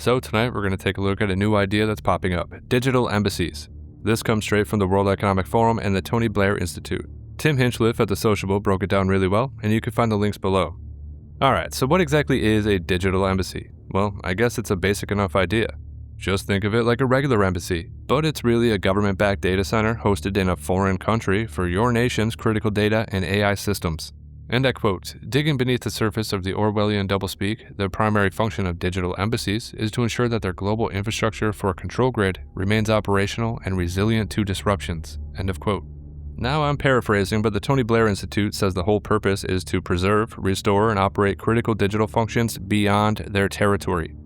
So tonight we're going to take a look at a new idea that's popping up, digital embassies. This comes straight from the World Economic Forum and the Tony Blair Institute. Tim Hinchliffe at The Sociable broke it down really well, and you can find the links below. Alright, so what exactly is a digital embassy? Well, I guess it's a basic enough idea. Just think of it like a regular embassy, but it's really a government-backed data center hosted in a foreign country for your nation's critical data and AI systems. And I quote, "Digging beneath the surface of the Orwellian doublespeak, the primary function of digital embassies is to ensure that their global infrastructure for a control grid remains operational and resilient to disruptions." End of quote. Now I'm paraphrasing, but the Tony Blair Institute says the whole purpose is to preserve, restore, and operate critical digital functions beyond their territory.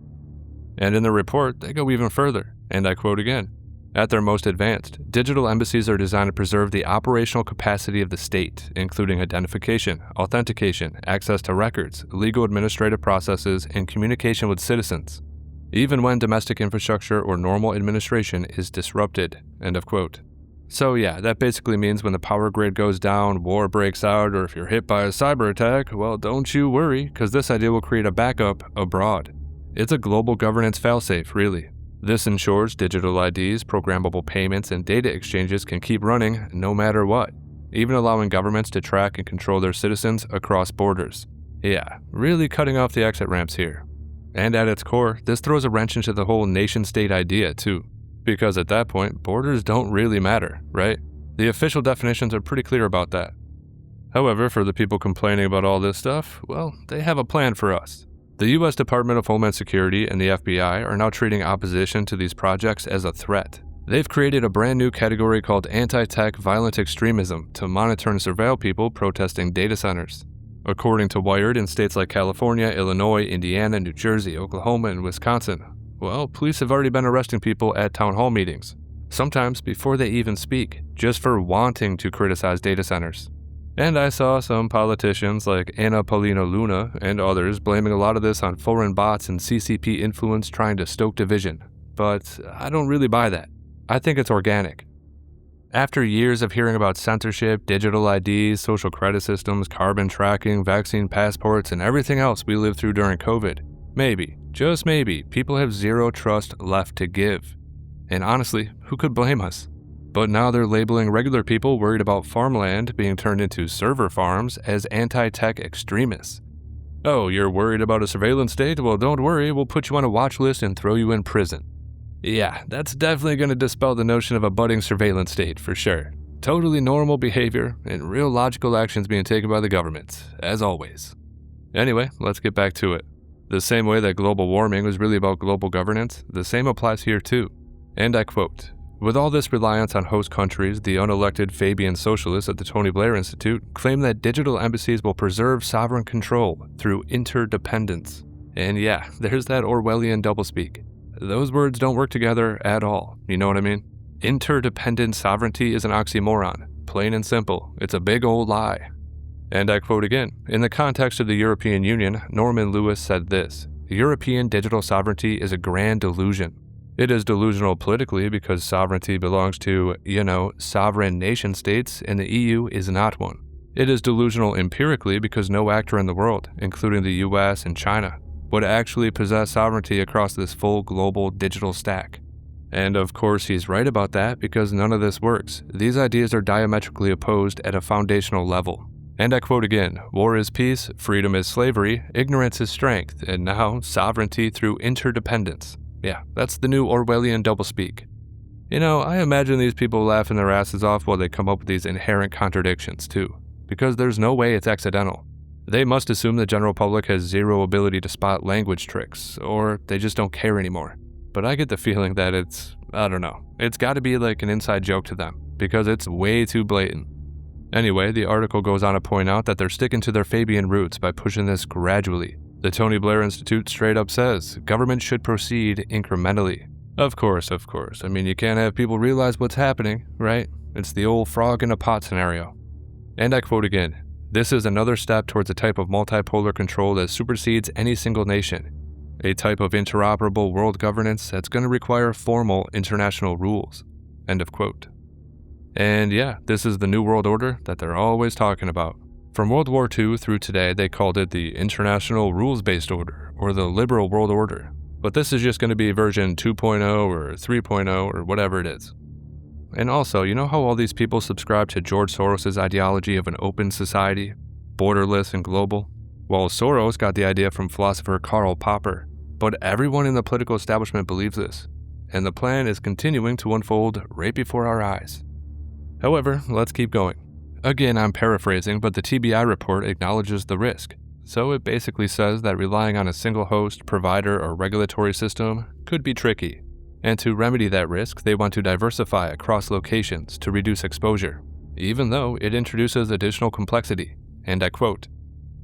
And in the report, they go even further, and I quote again, "At their most advanced, digital embassies are designed to preserve the operational capacity of the state, including identification, authentication, access to records, legal administrative processes, and communication with citizens, even when domestic infrastructure or normal administration is disrupted." End of quote. So yeah, that basically means when the power grid goes down, war breaks out, or if you're hit by a cyber attack, well, don't you worry, because this idea will create a backup abroad. It's a global governance failsafe, really. This ensures digital IDs, programmable payments, and data exchanges can keep running no matter what, even allowing governments to track and control their citizens across borders. Yeah, really cutting off the exit ramps here. And at its core, this throws a wrench into the whole nation-state idea too. Because at that point, borders don't really matter, right? The official definitions are pretty clear about that. However, for the people complaining about all this stuff, well, they have a plan for us. The U.S. Department of Homeland Security and the FBI are now treating opposition to these projects as a threat. They've created a brand new category called anti-tech violent extremism to monitor and surveil people protesting data centers. According to Wired, in states like California, Illinois, Indiana, New Jersey, Oklahoma, and Wisconsin, well, police have already been arresting people at town hall meetings, sometimes before they even speak, just for wanting to criticize data centers. And I saw some politicians like Anna Paulina Luna and others blaming a lot of this on foreign bots and CCP influence trying to stoke division. But I don't really buy that. I think it's organic. After years of hearing about censorship, digital IDs, social credit systems, carbon tracking, vaccine passports, and everything else we lived through during COVID, maybe, just maybe, people have zero trust left to give. And honestly, who could blame us? But now they're labeling regular people worried about farmland being turned into server farms as anti-tech extremists. Oh, you're worried about a surveillance state? Well, don't worry, we'll put you on a watch list and throw you in prison. Yeah, that's definitely going to dispel the notion of a budding surveillance state for sure. Totally normal behavior and real logical actions being taken by the government, as always. Anyway, let's get back to it. The same way that global warming was really about global governance, the same applies here too. And I quote, "With all this reliance on host countries, the unelected Fabian socialists at the Tony Blair Institute claim that digital embassies will preserve sovereign control through interdependence." And yeah, there's that Orwellian doublespeak. Those words don't work together at all, you know what I mean? Interdependent sovereignty is an oxymoron. Plain and simple, it's a big old lie. And I quote again, "In the context of the European Union, Norman Lewis said this, 'European digital sovereignty is a grand delusion. It is delusional politically because sovereignty belongs to, sovereign nation states, and the EU is not one. It is delusional empirically because no actor in the world, including the US and China, would actually possess sovereignty across this full global digital stack.'" And of course he's right about that because none of this works. These ideas are diametrically opposed at a foundational level. And I quote again, "War is peace, freedom is slavery, ignorance is strength, and now sovereignty through interdependence." Yeah, that's the new Orwellian doublespeak. I imagine these people laughing their asses off while they come up with these inherent contradictions too, because there's no way it's accidental. They must assume the general public has zero ability to spot language tricks, or they just don't care anymore. But I get the feeling that it's got to be like an inside joke to them, because it's way too blatant. Anyway, the article goes on to point out that they're sticking to their Fabian roots by pushing this gradually. The Tony Blair Institute straight up says, government should proceed incrementally. Of course. I mean, you can't have people realize what's happening, right? It's the old frog in a pot scenario. And I quote again, "This is another step towards a type of multipolar control that supersedes any single nation. A type of interoperable world governance that's going to require formal international rules." End of quote. And yeah, this is the New World Order that they're always talking about. From World War II through today, they called it the International Rules-Based Order, or the Liberal World Order, But this is just going to be version 2.0 or 3.0 or whatever it is. And also, you know how all these people subscribe to George Soros' ideology of an open society, borderless and global? Well, Soros got the idea from philosopher Karl Popper, but everyone in the political establishment believes this, and the plan is continuing to unfold right before our eyes. However, let's keep going. Again, I'm paraphrasing, but the TBI report acknowledges the risk. So it basically says that relying on a single host, provider, or regulatory system could be tricky. And to remedy that risk, they want to diversify across locations to reduce exposure, even though it introduces additional complexity. And I quote,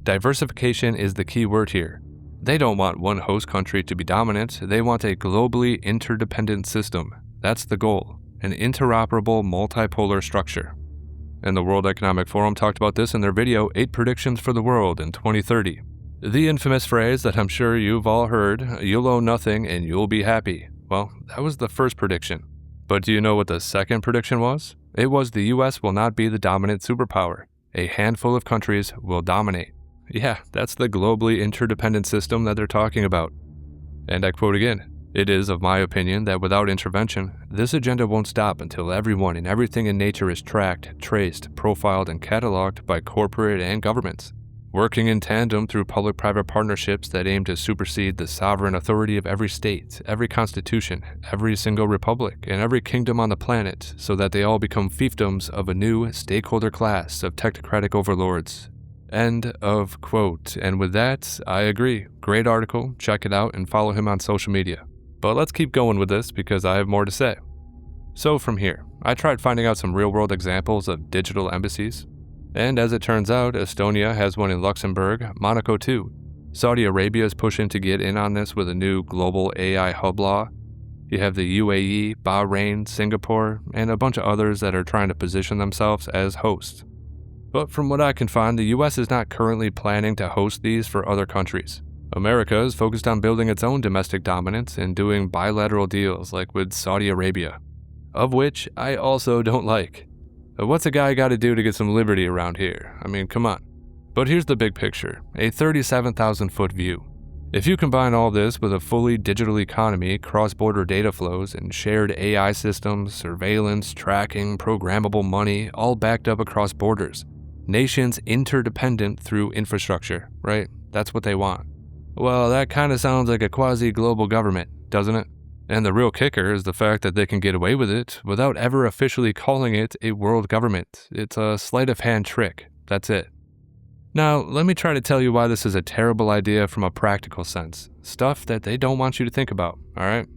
"Diversification is the key word here. They don't want one host country to be dominant, they want a globally interdependent system. That's the goal, an interoperable multipolar structure." And the World Economic Forum talked about this in their video, 8 Predictions for the World in 2030. The infamous phrase that I'm sure you've all heard, "You'll own nothing and you'll be happy." Well, that was the first prediction. But do you know what the second prediction was? It was the US will not be the dominant superpower. A handful of countries will dominate. Yeah, that's the globally interdependent system that they're talking about. And I quote again, "It is of my opinion that without intervention, this agenda won't stop until everyone and everything in nature is tracked, traced, profiled, and cataloged by corporate and governments, working in tandem through public-private partnerships that aim to supersede the sovereign authority of every state, every constitution, every single republic, and every kingdom on the planet, so that they all become fiefdoms of a new stakeholder class of technocratic overlords." End of quote. And with that, I agree. Great article, check it out and follow him on social media. But let's keep going with this because I have more to say. So from here, I tried finding out some real-world examples of digital embassies. And as it turns out, Estonia has one in Luxembourg, Monaco too. Saudi Arabia is pushing to get in on this with a new global AI hub law. You have the UAE, Bahrain, Singapore, and a bunch of others that are trying to position themselves as hosts. But from what I can find, the US is not currently planning to host these for other countries. America is focused on building its own domestic dominance and doing bilateral deals like with Saudi Arabia, of which I also don't like. What's a guy got to do to get some liberty around here? I mean, come on. But here's the big picture, a 37,000-foot view. If you combine all this with a fully digital economy, cross-border data flows, and shared AI systems, surveillance, tracking, programmable money, all backed up across borders, nations interdependent through infrastructure, right? That's what they want. Well, that kind of sounds like a quasi-global government, doesn't it? And the real kicker is the fact that they can get away with it without ever officially calling it a world government. It's a sleight of hand trick. That's it. Now, let me try to tell you why this is a terrible idea from a practical sense. Stuff that they don't want you to think about, alright?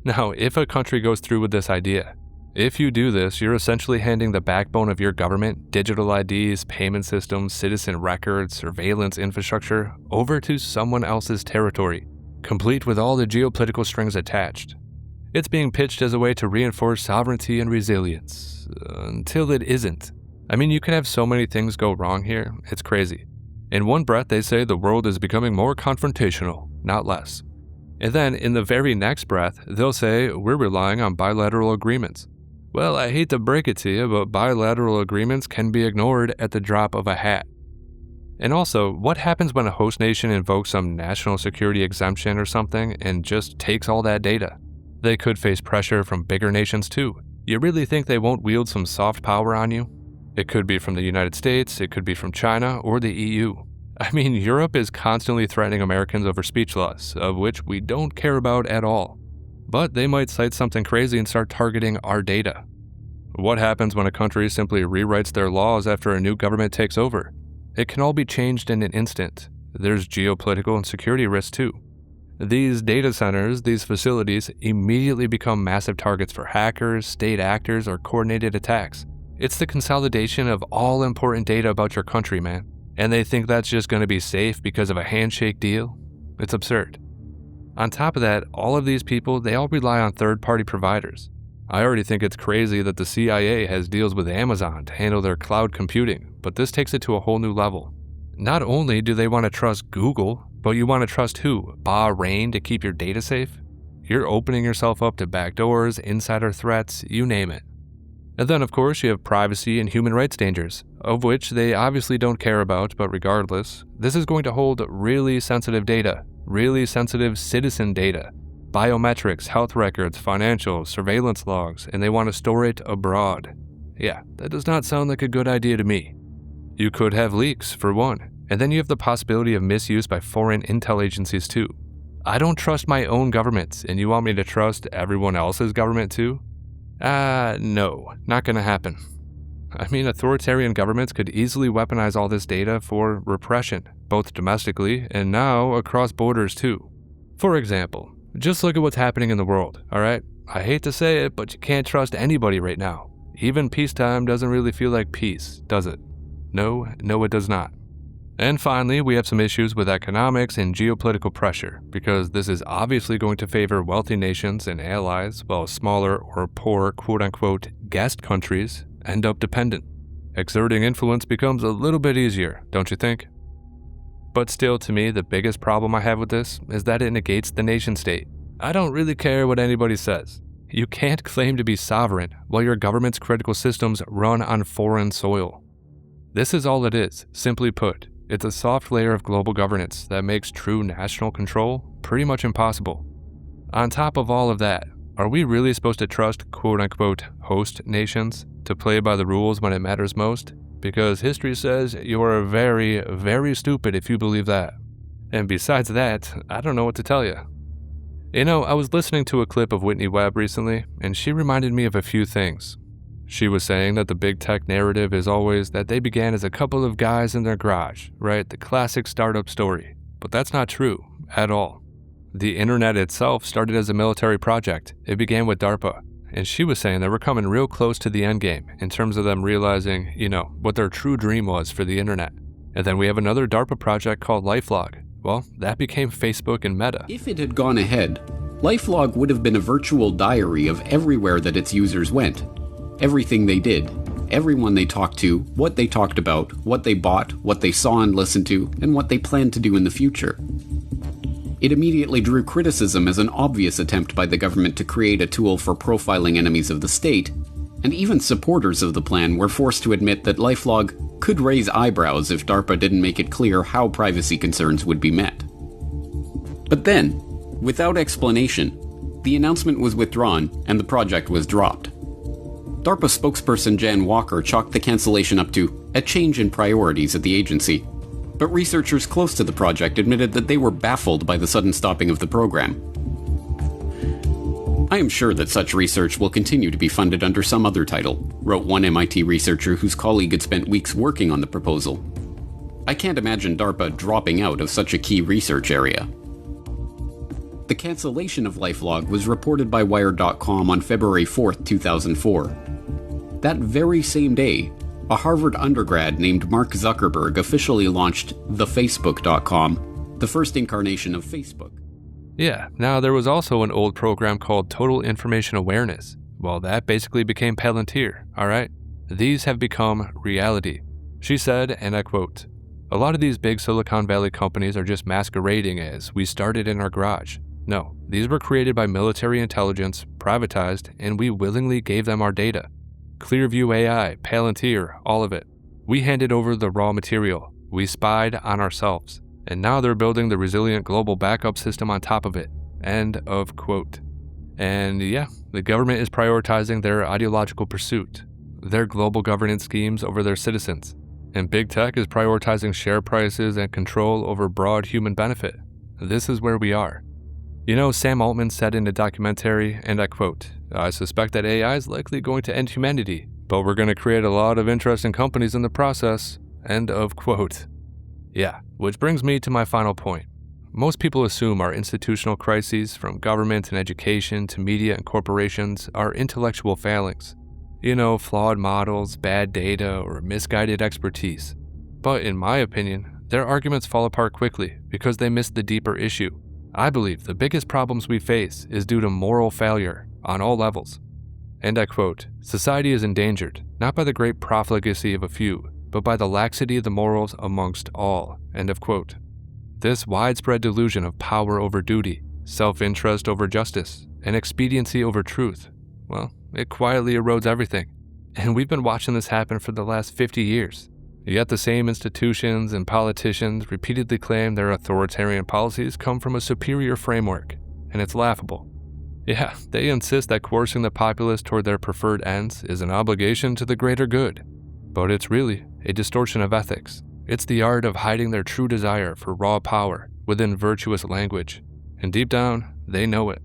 Now, if a country goes through with this idea, if you do this, you're essentially handing the backbone of your government, digital IDs, payment systems, citizen records, surveillance infrastructure, over to someone else's territory, complete with all the geopolitical strings attached. It's being pitched as a way to reinforce sovereignty and resilience, until it isn't. I mean, you can have so many things go wrong here, it's crazy. In one breath, they say the world is becoming more confrontational, not less. And then, in the very next breath, they'll say, we're relying on bilateral agreements. Well, I hate to break it to you, but bilateral agreements can be ignored at the drop of a hat. And also, what happens when a host nation invokes some national security exemption or something and just takes all that data? They could face pressure from bigger nations too. You really think they won't wield some soft power on you? It could be from the United States, it could be from China, or the EU. I mean, Europe is constantly threatening Americans over speech laws, of which we don't care about at all. But they might cite something crazy and start targeting our data. What happens when a country simply rewrites their laws after a new government takes over? It can all be changed in an instant. There's geopolitical and security risks too. These data centers, these facilities, immediately become massive targets for hackers, state actors, or coordinated attacks. It's the consolidation of all important data about your country, man. And they think that's just going to be safe because of a handshake deal? It's absurd. On top of that, all of these people, they all rely on third-party providers. I already think it's crazy that the CIA has deals with Amazon to handle their cloud computing, but this takes it to a whole new level. Not only do they want to trust Google, but you want to trust who? Bahrain to keep your data safe? You're opening yourself up to backdoors, insider threats, you name it. And then, of course, you have privacy and human rights dangers, of which they obviously don't care about, but regardless, this is going to hold really sensitive data, really sensitive citizen data. biometrics, health records, financials, surveillance logs, and they want to store it abroad. Yeah, that does not sound like a good idea to me. You could have leaks, for one, and then you have the possibility of misuse by foreign intel agencies too. I don't trust my own government, and you want me to trust everyone else's government too? No, not gonna happen. I mean, authoritarian governments could easily weaponize all this data for repression, both domestically and now across borders too. For example, just look at what's happening in the world, alright? I hate to say it, but you can't trust anybody right now. Even peacetime doesn't really feel like peace, does it? No, it does not. And finally, we have some issues with economics and geopolitical pressure, because this is obviously going to favor wealthy nations and allies, while smaller or poor quote-unquote guest countries end up dependent. Exerting influence becomes a little bit easier, don't you think? But still, to me, the biggest problem I have with this is that it negates the nation state. I don't really care what anybody says. You can't claim to be sovereign while your government's critical systems run on foreign soil. This is all it is, simply put. It's a soft layer of global governance that makes true national control pretty much impossible. On top of all of that, are we really supposed to trust quote-unquote host nations to play by the rules when it matters most? Because history says you are very, very stupid if you believe that. And besides that, I don't know what to tell you. You know, I was listening to a clip of Whitney Webb recently, and she reminded me of a few things. She was saying that the big tech narrative is always that they began as a couple of guys in their garage, right? The classic startup story. But that's not true, at all. The internet itself started as a military project. It began with DARPA. And she was saying that we're coming real close to the endgame in terms of them realizing, what their true dream was for the internet. And then we have another DARPA project called LifeLog. Well, that became Facebook and Meta. If it had gone ahead, LifeLog would have been a virtual diary of everywhere that its users went. Everything they did, everyone they talked to, what they talked about, what they bought, what they saw and listened to, and what they planned to do in the future. It immediately drew criticism as an obvious attempt by the government to create a tool for profiling enemies of the state, and even supporters of the plan were forced to admit that LifeLog could raise eyebrows if DARPA didn't make it clear how privacy concerns would be met. But then, without explanation, the announcement was withdrawn and the project was dropped. DARPA spokesperson Jan Walker chalked the cancellation up to a change in priorities at the agency, but researchers close to the project admitted that they were baffled by the sudden stopping of the program. I am sure that such research will continue to be funded under some other title, wrote one MIT researcher whose colleague had spent weeks working on the proposal. I can't imagine DARPA dropping out of such a key research area. The cancellation of LifeLog was reported by Wired.com on February 4, 2004. That very same day, a Harvard undergrad named Mark Zuckerberg officially launched thefacebook.com, the first incarnation of Facebook. Yeah, now there was also an old program called Total Information Awareness. Well, that basically became Palantir, alright? These have become reality. She said, and I quote, "A lot of these big Silicon Valley companies are just masquerading as we started in our garage. No, these were created by military intelligence, privatized, and we willingly gave them our data. Clearview AI, Palantir, all of it. We handed over the raw material. We spied on ourselves. And now they're building the resilient global backup system on top of it." End of quote. And yeah, the government is prioritizing their ideological pursuit, their global governance schemes over their citizens. And big tech is prioritizing share prices and control over broad human benefit. This is where we are. Sam Altman said in a documentary, and I quote, "I suspect that AI is likely going to end humanity, but we're going to create a lot of interesting companies in the process." End of quote. Yeah, which brings me to my final point. Most people assume our institutional crises, from government and education to media and corporations, are intellectual failings. Flawed models, bad data, or misguided expertise. But in my opinion, their arguments fall apart quickly because they miss the deeper issue. I believe the biggest problems we face is due to moral failure on all levels. And I quote, "Society is endangered, not by the great profligacy of a few, but by the laxity of the morals amongst all." End of quote. This widespread delusion of power over duty, self-interest over justice, and expediency over truth, well, it quietly erodes everything. And we've been watching this happen for the last 50 years. Yet the same institutions and politicians repeatedly claim their authoritarian policies come from a superior framework. and it's laughable. Yeah, they insist that coercing the populace toward their preferred ends is an obligation to the greater good. But it's really a distortion of ethics. It's the art of hiding their true desire for raw power within virtuous language, and deep down, they know it.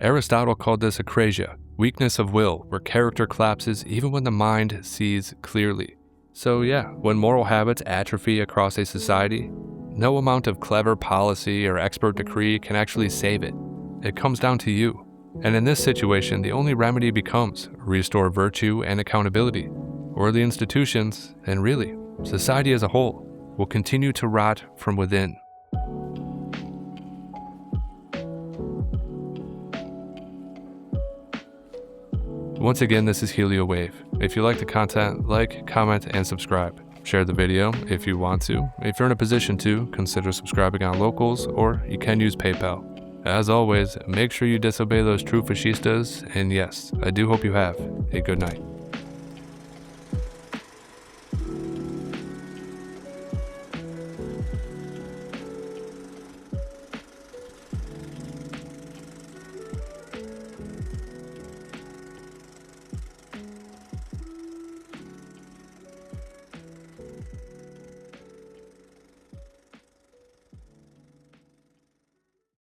Aristotle called this akrasia, weakness of will, where character collapses even when the mind sees clearly. So yeah, when moral habits atrophy across a society, no amount of clever policy or expert decree can actually save it. It comes down to you. And in this situation, the only remedy becomes restore virtue and accountability, or the institutions, and really, society as a whole, will continue to rot from within. Once again, this is Helio Wave. If you like the content, like, comment, and subscribe. Share the video if you want to. If you're in a position to, consider subscribing on Locals, or you can use PayPal. As always, make sure you disobey those true fascistas, and yes, I do hope you have a good night.